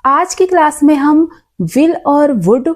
आज की क्लास में हम विल और वुड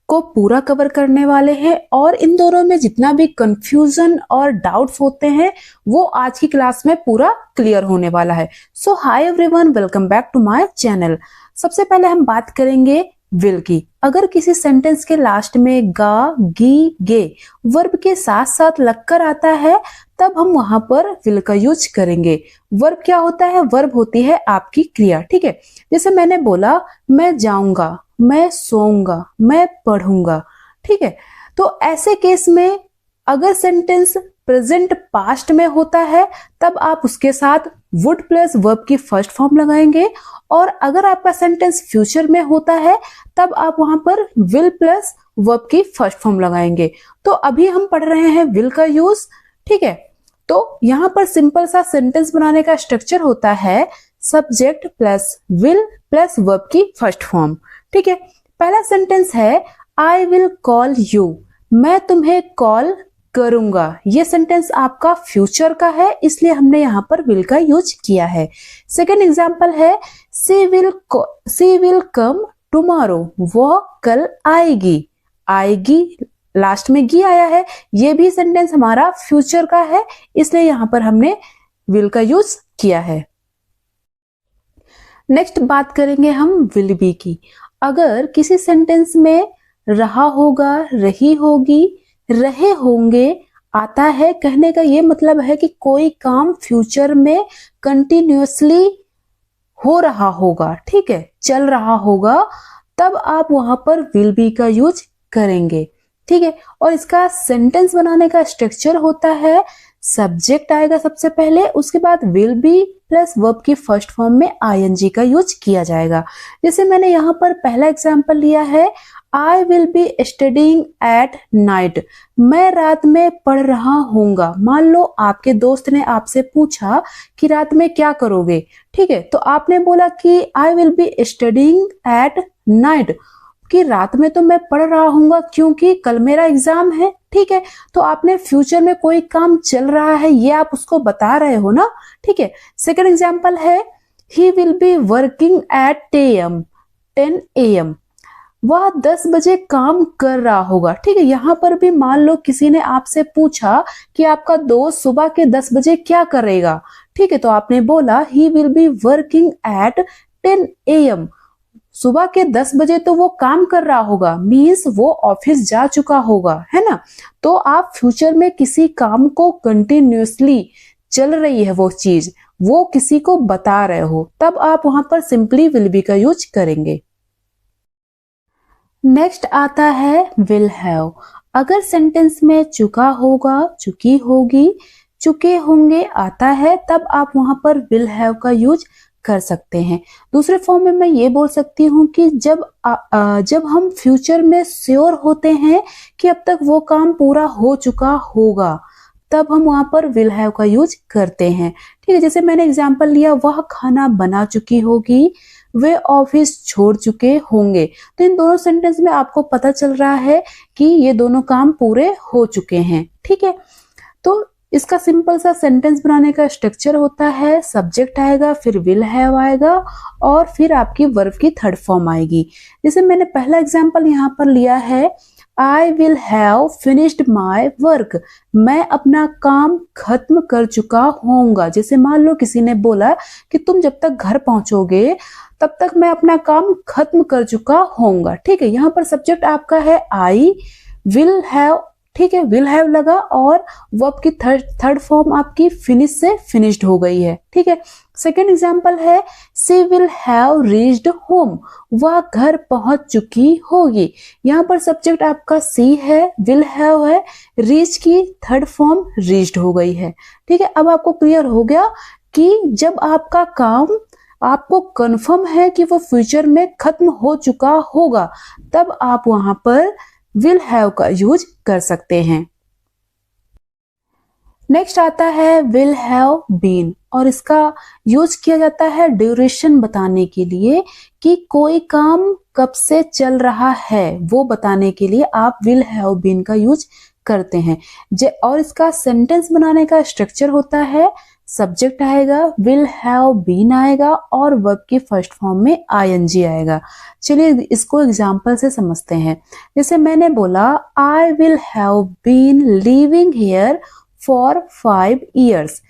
को पूरा कवर करने वाले हैं और इन दोनों में जितना भी कंफ्यूजन और डाउट्स होते हैं वो आज की क्लास में पूरा क्लियर होने वाला है। So hi everyone, welcome back to my channel. सबसे पहले हम बात करेंगे विल की। अगर किसी सेंटेंस के लास्ट में गा, गी, गे वर्ब के साथ साथ लगकर आता है तब हम वहां पर विल का यूज करेंगे। वर्ब क्या होता है? वर्ब होती है आपकी क्रिया, ठीक है। जैसे मैंने बोला मैं जाऊंगा, मैं सोऊंगा, मैं पढ़ूंगा, ठीक है। तो ऐसे केस में अगर सेंटेंस प्रेजेंट पास्ट में होता है तब आप उसके साथ वुड प्लस वर्ब की फर्स्ट फॉर्म लगाएंगे, और अगर आपका सेंटेंस फ्यूचर में होता है तब आप वहां पर विल प्लस वर्ब की फर्स्ट फॉर्म लगाएंगे। तो अभी हम पढ़ रहे हैं विल का यूज, ठीक है। तो यहां पर सिंपल सा सेंटेंस बनाने का स्ट्रक्चर होता है subject plus will plus verb की फर्स्ट फॉर्म, ठीक है। पहला सेंटेंस है आई विल कॉल यू, मैं तुम्हें कॉल करूंगा। ये सेंटेंस आपका फ्यूचर का है, इसलिए हमने यहाँ पर विल का यूज किया है। सेकेंड एग्जाम्पल है सी विल कम टुमारो, वो कल आएगी। आएगी लास्ट में गी आया है, ये भी सेंटेंस हमारा फ्यूचर का है, इसलिए यहाँ पर हमने विल का यूज किया है। नेक्स्ट बात करेंगे हम विल बी की। अगर किसी सेंटेंस में रहा होगा, रही होगी, रहे होंगे आता है, कहने का ये मतलब है कि कोई काम फ्यूचर में कंटिन्यूअसली हो रहा होगा, ठीक है, चल रहा होगा, तब आप वहां पर विल बी का यूज करेंगे, ठीक है। और इसका सेंटेंस बनाने का स्ट्रक्चर होता है सब्जेक्ट आएगा सबसे पहले, उसके बाद विल बी प्लस वर्ब की फर्स्ट फॉर्म में आईएनजी का यूज किया जाएगा। जैसे मैंने यहाँ पर पहला एग्जांपल लिया है I will be studying at night, मैं रात में पढ़ रहा हूंगा। मान लो आपके दोस्त ने आपसे पूछा कि रात में क्या करोगे, ठीक है, तो आपने बोला कि I will be studying at night, कि रात में तो मैं पढ़ रहा हूंगा क्योंकि कल मेरा एग्जाम है, ठीक है। तो आपने फ्यूचर में कोई काम चल रहा है ये आप उसको बता रहे हो ना, ठीक है। सेकेंड एग्जाम्पल है he will be working at 10 AM, वह 10 बजे काम कर रहा होगा, ठीक है। यहां पर भी मान लो किसी ने आपसे पूछा कि आपका दोस्त सुबह के 10 बजे क्या करेगा, ठीक है, तो आपने बोला he will be working at 10 AM, सुबह के 10 बजे तो वो काम कर रहा होगा, मीन्स वो ऑफिस जा चुका होगा, है ना। तो आप फ्यूचर में किसी काम को कंटिन्यूअसली चल रही है वो चीज, वो किसी को बता रहे हो, तब आप वहां पर सिंपली विल बी का यूज करेंगे। नेक्स्ट आता है विल हैव। अगर सेंटेंस में चुका होगा, चुकी होगी, चुके होंगे आता है तब आप वहां पर विल हैव का यूज कर सकते हैं। दूसरे फॉर्म में मैं ये बोल सकती हूँ कि जब हम फ्यूचर में श्योर होते हैं कि अब तक वो काम पूरा हो चुका होगा तब हम वहां पर विल हैव का यूज करते हैं, ठीक है। जैसे मैंने एग्जांपल लिया वह खाना बना चुकी होगी, वे ऑफिस छोड़ चुके होंगे। तो इन दोनों सेंटेंस में आपको पता चल रहा है कि ये दोनों काम पूरे हो चुके हैं, ठीक है। तो इसका सिंपल सा सेंटेंस बनाने का स्ट्रक्चर होता है सब्जेक्ट आएगा, फिर विल हैव आएगा और फिर आपकी वर्ब की थर्ड फॉर्म आएगी। जैसे मैंने पहला एग्जांपल यहाँ पर लिया है I will have finished my work, मैं अपना काम खत्म कर चुका होऊंगा। जैसे मान लो किसी ने बोला कि तुम जब तक घर पहुंचोगे तब तक मैं अपना काम खत्म कर चुका होऊंगा, ठीक है। यहाँ पर सब्जेक्ट आपका है आई विल हैव, ठीक है, विल हैव लगा और वर्ब की थर्ड फॉर्म आपकी फिनिश से फिनिश्ड हो गई है, ठीक है। सेकेंड एग्जांपल है सी विल हैव रीच्ड होम, वह घर पहुंच चुकी होगी। यहाँ पर सब्जेक्ट आपका सी है, विल हैव है, रीच की थर्ड फॉर्म रीच्ड हो गई है, ठीक है। अब आपको क्लियर हो गया कि जब आपका काम आपको कंफर्म है कि वो फ्यूचर में खत्म हो चुका होगा तब आप वहां पर विल हैव का यूज कर सकते हैं। नेक्स्ट आता है विल हैव बीन, और इसका यूज किया जाता है ड्यूरेशन बताने के लिए कि कोई काम कब से चल रहा है वो बताने के लिए आप विल हैव बीन का यूज करते हैं। और इसका सेंटेंस बनाने का स्ट्रक्चर होता है सब्जेक्ट आएगा, विल हैव बीन आएगा और वर्ब की फर्स्ट फॉर्म में आईएनजी आएगा। चलिए इसको एग्जांपल से समझते हैं। जैसे मैंने बोला I will have been living here for 5 years।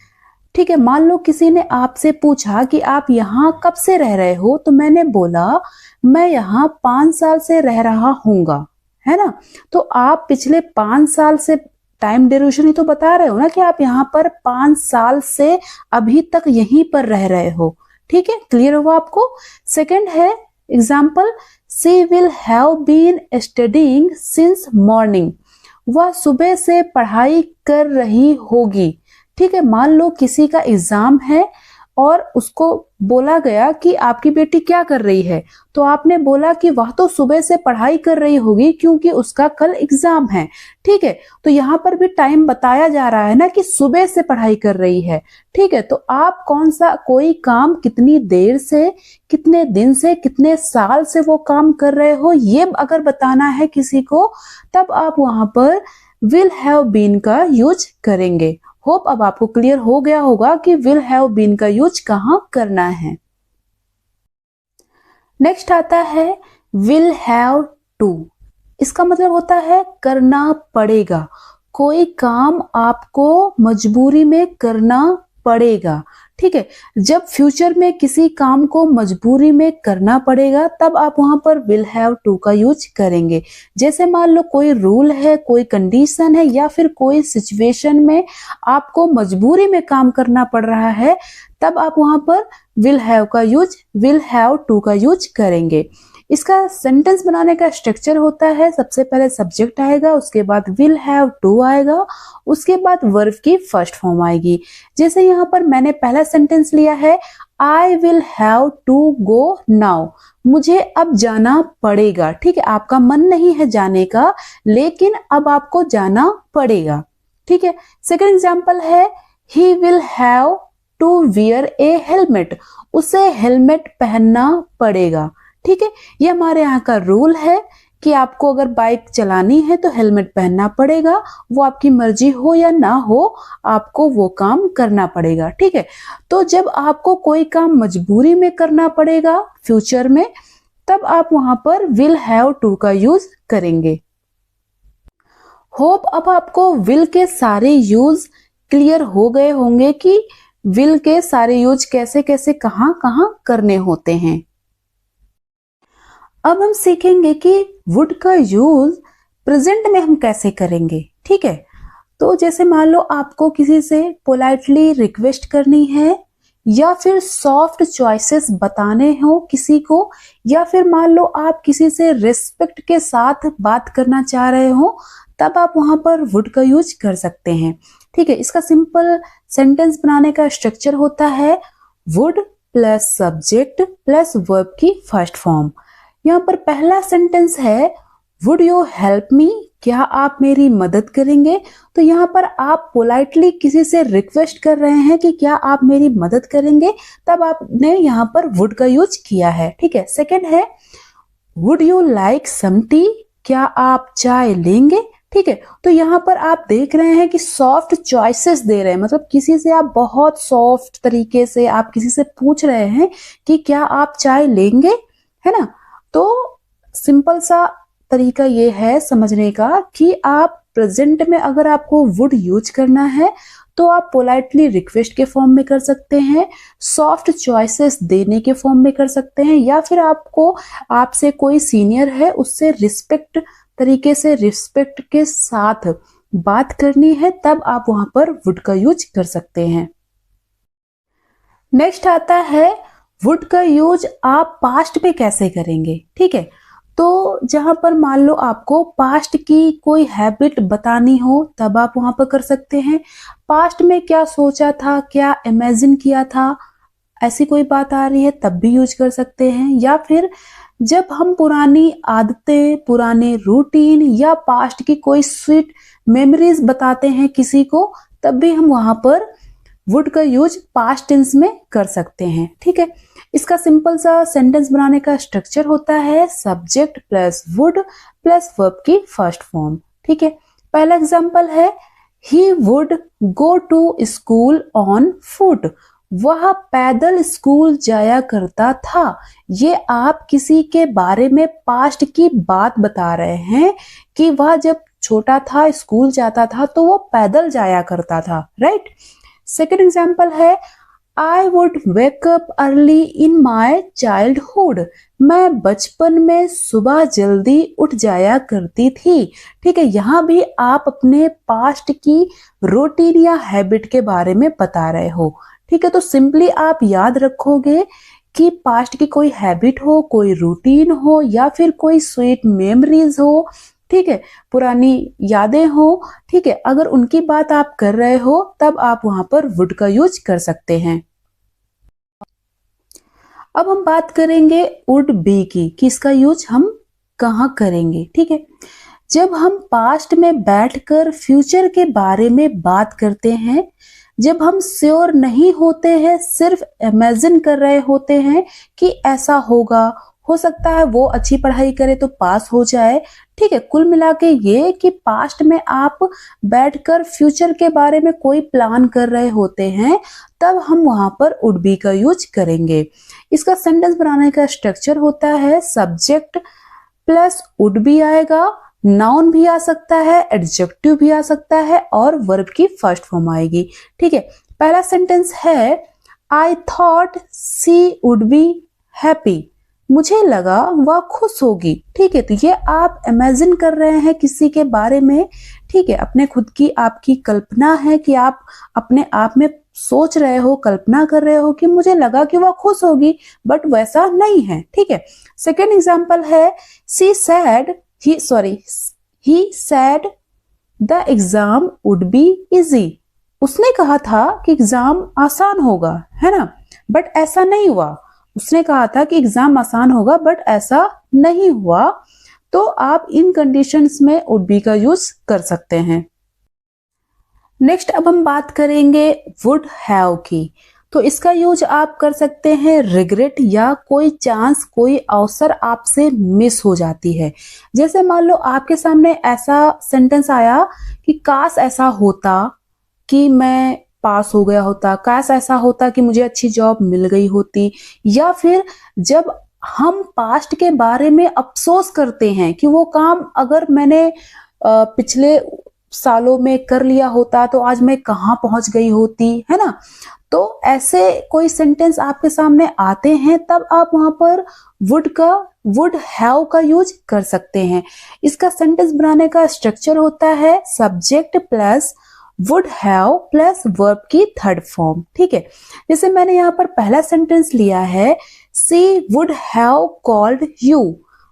ठीक है, मान लो किसी ने आपसे पूछा कि आप यहाँ कब से रह रहे हो, तो मैंने बोला मैं यहाँ 5 साल से रह रहा हूँगा, है ना। तो आप पिछले 5 साल से टाइम ड्यूरेशन ही तो बता रहे हो ना कि आप यहाँ पर 5 साल से अभी तक यहीं पर रह रहे हो। ठीक है, क्लियर हुआ आपको। सेकंड है example, she will have been studying since morning. वह सुबह से पढ़ाई कर रही होगी। ठीक है, मान लो किसी का एग्जाम है और उसको बोला गया कि आपकी बेटी क्या कर रही है, तो आपने बोला कि वह तो सुबह से पढ़ाई कर रही होगी क्योंकि उसका कल एग्जाम है। ठीक है, तो यहाँ पर भी टाइम बताया जा रहा है ना कि सुबह से पढ़ाई कर रही है। ठीक है, तो आप कौन सा कोई काम कितनी देर से, कितने दिन से, कितने साल से वो काम कर रहे हो, ये अगर बताना है किसी को, तब आप वहां पर विल हैव बीन का यूज करेंगे। होप अब आपको क्लियर हो गया होगा कि विल हैव बीन का यूज कहां करना है। नेक्स्ट आता है विल हैव टू। इसका मतलब होता है करना पड़ेगा। कोई काम आपको मजबूरी में करना पड़ेगा। ठीक है, जब फ्यूचर में किसी काम को मजबूरी में करना पड़ेगा तब आप वहां पर विल हैव टू का यूज करेंगे। जैसे मान लो कोई रूल है, कोई कंडीशन है या फिर कोई सिचुएशन में आपको मजबूरी में काम करना पड़ रहा है, तब आप वहां पर विल हैव टू का यूज करेंगे। इसका सेंटेंस बनाने का स्ट्रक्चर होता है, सबसे पहले सब्जेक्ट आएगा, उसके बाद विल हैव टू आएगा, उसके बाद वर्ब की फर्स्ट फॉर्म आएगी। जैसे यहाँ पर मैंने पहला सेंटेंस लिया है, I will have to go now. मुझे अब जाना पड़ेगा। ठीक है, आपका मन नहीं है जाने का, लेकिन अब आपको जाना पड़ेगा। ठीक है, सेकेंड एग्जाम्पल है, he will have to wear a helmet. उसे हेलमेट पहनना पड़ेगा। ठीक है, ये हमारे यहाँ का रूल है कि आपको अगर बाइक चलानी है तो हेलमेट पहनना पड़ेगा। वो आपकी मर्जी हो या ना हो, आपको वो काम करना पड़ेगा। ठीक है, तो जब आपको कोई काम मजबूरी में करना पड़ेगा फ्यूचर में, तब आप वहां पर विल हैव टू का यूज करेंगे। होप अब आपको विल के सारे यूज क्लियर हो गए होंगे कि विल के सारे यूज कैसे कैसे कहां कहां करने होते हैं। अब हम सीखेंगे कि वुड का यूज प्रेजेंट में हम कैसे करेंगे। ठीक है, तो जैसे मान लो आपको किसी से पोलाइटली रिक्वेस्ट करनी है या फिर सॉफ्ट चॉइसेस बताने हो किसी को, या फिर मान लो आप किसी से रिस्पेक्ट के साथ बात करना चाह रहे हो, तब आप वहां पर वुड का यूज कर सकते हैं। ठीक है, इसका सिंपल सेंटेंस बनाने का स्ट्रक्चर होता है would plus subject plus verb की फर्स्ट फॉर्म। यहाँ पर पहला सेंटेंस है वुड यू हेल्प मी, क्या आप मेरी मदद करेंगे। तो यहाँ पर आप पोलाइटली किसी से रिक्वेस्ट कर रहे हैं कि क्या आप मेरी मदद करेंगे, तब आपने यहाँ पर वुड का यूज किया है। ठीक है, सेकंड है would you like some tea, क्या आप चाय लेंगे। ठीक है, तो यहाँ पर आप देख रहे हैं कि सॉफ्ट चॉइसेस दे रहे हैं, मतलब किसी से आप बहुत सॉफ्ट तरीके से आप किसी से पूछ रहे हैं कि क्या आप चाय लेंगे, है ना। तो सिंपल सा तरीका ये है समझने का कि आप प्रेजेंट में अगर आपको वुड यूज करना है तो आप पोलाइटली रिक्वेस्ट के फॉर्म में कर सकते हैं, सॉफ्ट चॉइसेस देने के फॉर्म में कर सकते हैं, या फिर आपको आपसे कोई सीनियर है उससे रिस्पेक्ट तरीके से रिस्पेक्ट के साथ बात करनी है, तब आप वहां पर वुड का यूज कर सकते हैं। नेक्स्ट आता है वुड का यूज आप पास्ट में कैसे करेंगे। ठीक है, तो जहां पर मान लो आपको पास्ट की कोई हैबिट बतानी हो, तब आप वहां पर कर सकते हैं। पास्ट में क्या सोचा था, क्या इमेजिन किया था, ऐसी कोई बात आ रही है तब भी यूज कर सकते हैं। या फिर जब हम पुरानी आदतें, पुराने रूटीन या पास्ट की कोई स्वीट मेमोरीज बताते हैं किसी को, तब भी हम वहां पर वुड का यूज पास्ट टेंस में कर सकते हैं। ठीक है, इसका सिंपल सा सेंटेंस बनाने का स्ट्रक्चर होता है subject plus would plus verb की फर्स्ट फॉर्म। ठीक है, पहला एग्जांपल है he would go to school on foot. वह पैदल स्कूल जाया करता था। ये आप किसी के बारे में पास्ट की बात बता रहे हैं कि वह जब छोटा था स्कूल जाता था तो वो पैदल जाया करता था, राइट। सेकेंड एग्जाम्पल है I would wake up early in my childhood. मैं बचपन में सुबह जल्दी उठ जाया करती थी। ठीक है, यहाँ भी आप अपने पास्ट की रूटीन या हैबिट के बारे में बता रहे हो। ठीक है, तो सिंपली आप याद रखोगे कि पास्ट की कोई हैबिट हो, कोई रूटीन हो या फिर कोई स्वीट मेमोरीज हो, ठीक है, पुरानी यादें हो, ठीक है, अगर उनकी बात आप कर रहे हो तब आप वहां पर वुड का यूज कर सकते हैं। अब हम बात करेंगे वुड बी की, कि इसका यूज हम कहाँ करेंगे। ठीक है, जब हम पास्ट में बैठकर फ्यूचर के बारे में बात करते हैं, जब हम श्योर नहीं होते हैं, सिर्फ इमेजिन कर रहे होते हैं कि ऐसा होगा, हो सकता है वो अच्छी पढ़ाई करे तो पास हो जाए। ठीक है, कुल मिला के ये कि पास्ट में आप बैठकर फ्यूचर के बारे में कोई प्लान कर रहे होते हैं, तब हम वहां पर वुड बी का यूज करेंगे। इसका सेंटेंस बनाने का स्ट्रक्चर होता है सब्जेक्ट प्लस वुड बी आएगा, नाउन भी आ सकता है, एडजेक्टिव भी आ सकता है और वर्ब की फर्स्ट फॉर्म आएगी। ठीक है, पहला सेंटेंस है I thought she would be happy. मुझे लगा वह खुश होगी। ठीक है, तो ये आप इमेजिन कर रहे हैं किसी के बारे में। ठीक है, अपने खुद की आपकी कल्पना है कि आप अपने आप में सोच रहे हो, कल्पना कर रहे हो कि मुझे लगा कि वह खुश होगी, बट वैसा नहीं है। ठीक है, सेकेंड एग्जाम्पल है she said he said the exam would be easy। उसने कहा था कि एग्जाम आसान होगा, है ना, बट ऐसा नहीं हुआ। उसने कहा था कि एग्जाम आसान होगा बट ऐसा नहीं हुआ। तो आप इन कंडीशंस में वुड बी का यूज कर सकते हैं। नेक्स्ट अब हम बात करेंगे वुड हैव की। तो इसका यूज आप कर सकते हैं रिग्रेट या कोई चांस, कोई अवसर आपसे मिस हो जाती है। जैसे मान लो आपके सामने ऐसा सेंटेंस आया कि काश ऐसा होता कि मैं पास हो गया होता, काश ऐसा होता कि मुझे अच्छी जॉब मिल गई होती। या फिर जब हम पास्ट के बारे में अफसोस करते हैं कि वो काम अगर मैंने पिछले सालों में कर लिया होता तो आज मैं कहाँ पहुंच गई होती, है ना। तो ऐसे कोई सेंटेंस आपके सामने आते हैं तब आप वहां पर वुड हैव का यूज कर सकते हैं। इसका सेंटेंस बनाने का स्ट्रक्चर होता है subject plus would have plus verb की थर्ड फॉर्म। ठीक है, जैसे मैंने यहाँ पर पहला सेंटेंस लिया है सी वुड हैव कॉल्ड यू।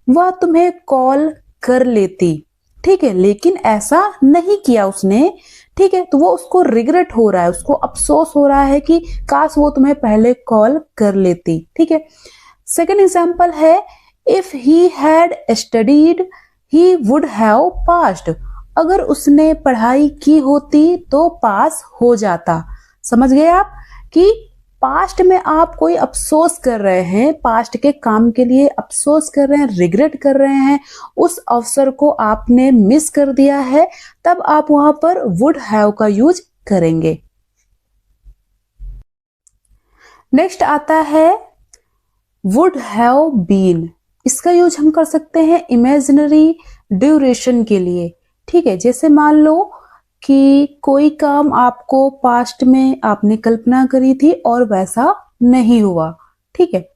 वह तुम्हें कॉल कर लेती। ठीक है, लेकिन ऐसा नहीं किया उसने। ठीक है, तो वो उसको रिग्रेट हो रहा है, उसको अफसोस हो रहा है कि काश वो तुम्हें पहले कॉल कर लेती। ठीक है, सेकेंड एग्जाम्पल है if he had studied he would have passed. अगर उसने पढ़ाई की होती तो पास हो जाता। समझ गए आप कि पास्ट में आप कोई अफसोस कर रहे हैं, पास्ट के काम के लिए अफसोस कर रहे हैं, रिग्रेट कर रहे हैं, उस अवसर को आपने मिस कर दिया है, तब आप वहां पर वुड हैव का यूज करेंगे। नेक्स्ट आता है वुड हैव बीन। इसका यूज हम कर सकते हैं इमेजिनरी ड्यूरेशन के लिए। ठीक है, जैसे मान लो कि कोई काम आपको पास्ट में आपने कल्पना करी थी और वैसा नहीं हुआ। ठीक है,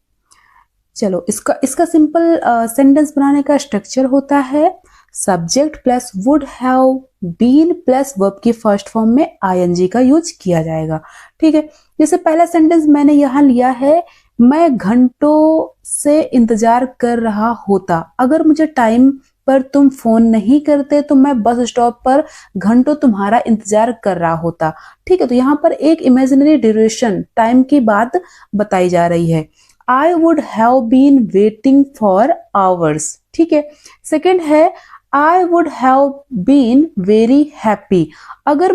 चलो इसका सिंपल सेंटेंस बनाने का स्ट्रक्चर होता है subject plus would have been plus verb की फर्स्ट फॉर्म में आईएनजी का यूज किया जाएगा। ठीक है, जैसे पहला सेंटेंस मैंने यहां लिया है मैं घंटों से इंतजार कर रहा होता। अगर मुझे टाइम पर तुम फोन नहीं करते तो मैं बस स्टॉप पर घंटों तुम्हारा इंतजार कर रहा होता। ठीक है, तो यहाँ पर एक इमेजिनरी ड्यूरेशन टाइम की बात बताई जा रही है। I would have been waiting for hours. ठीक है, सेकेंड है I would have been very happy. अगर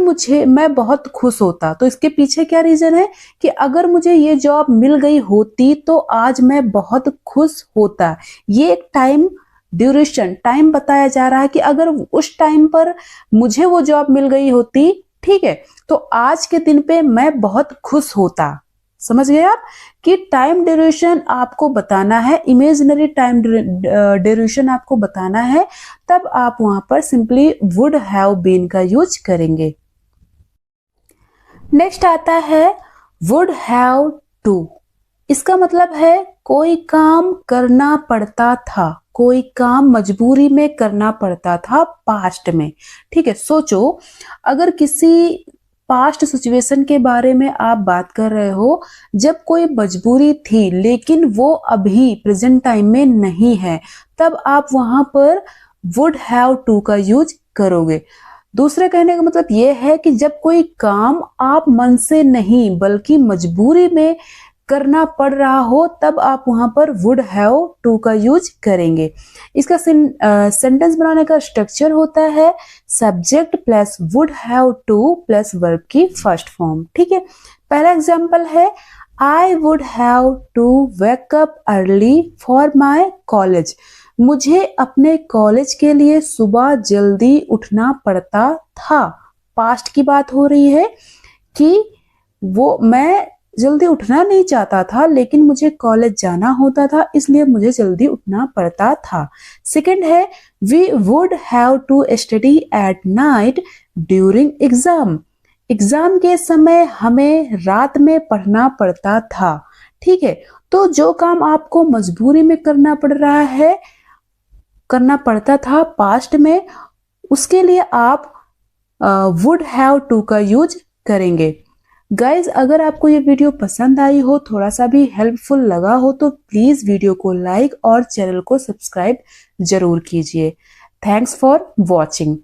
मैं बहुत खुश होता, तो इसके पीछे क्या रीजन है कि अगर मुझे ये जॉब मिल गई होती तो आज मैं बहुत खुश होता। ये एक टाइम ड्यूरेशन, टाइम बताया जा रहा है कि अगर उस टाइम पर मुझे वो जॉब मिल गई होती ठीक है, तो आज के दिन पे मैं बहुत खुश होता। समझ गए आप कि टाइम ड्यूरेशन आपको बताना है, इमेजिनरी टाइम ड्यूरेशन आपको बताना है, तब आप वहां पर सिंपली वुड हैव बीन का यूज करेंगे। नेक्स्ट आता है वुड हैव टू। इसका मतलब है कोई काम करना पड़ता था, कोई काम मजबूरी में करना पड़ता था पास्ट में। ठीक है, सोचो अगर किसी पास्ट सिचुएशन के बारे में आप बात कर रहे हो जब कोई मजबूरी थी लेकिन वो अभी प्रेजेंट टाइम में नहीं है, तब आप वहां पर वुड हैव टू का यूज करोगे। दूसरे कहने का मतलब ये है कि जब कोई काम आप मन से नहीं बल्कि मजबूरी में करना पड़ रहा हो तब आप वहां पर वुड हैव टू का यूज करेंगे। इसका सेंटेंस बनाने का स्ट्रक्चर होता है subject plus would have to plus verb की फर्स्ट फॉर्म। ठीक है, पहला एग्जांपल है I would have to wake up early for my college. मुझे अपने कॉलेज के लिए सुबह जल्दी उठना पड़ता था। पास्ट की बात हो रही है कि वो मैं जल्दी उठना नहीं चाहता था लेकिन मुझे कॉलेज जाना होता था इसलिए मुझे जल्दी उठना पड़ता था। सेकंड है we would have to study at night during exam. Exam के समय हमें रात में पढ़ना पड़ता था। ठीक है, तो जो काम आपको मजबूरी में करना पड़ रहा है, करना पड़ता था पास्ट में, उसके लिए आप वुड हैव टू का यूज करेंगे। गाइज, अगर आपको ये वीडियो पसंद आई हो, थोड़ा सा भी हेल्पफुल लगा हो तो प्लीज वीडियो को लाइक और चैनल को सब्सक्राइब जरूर कीजिए। Thanks for watching.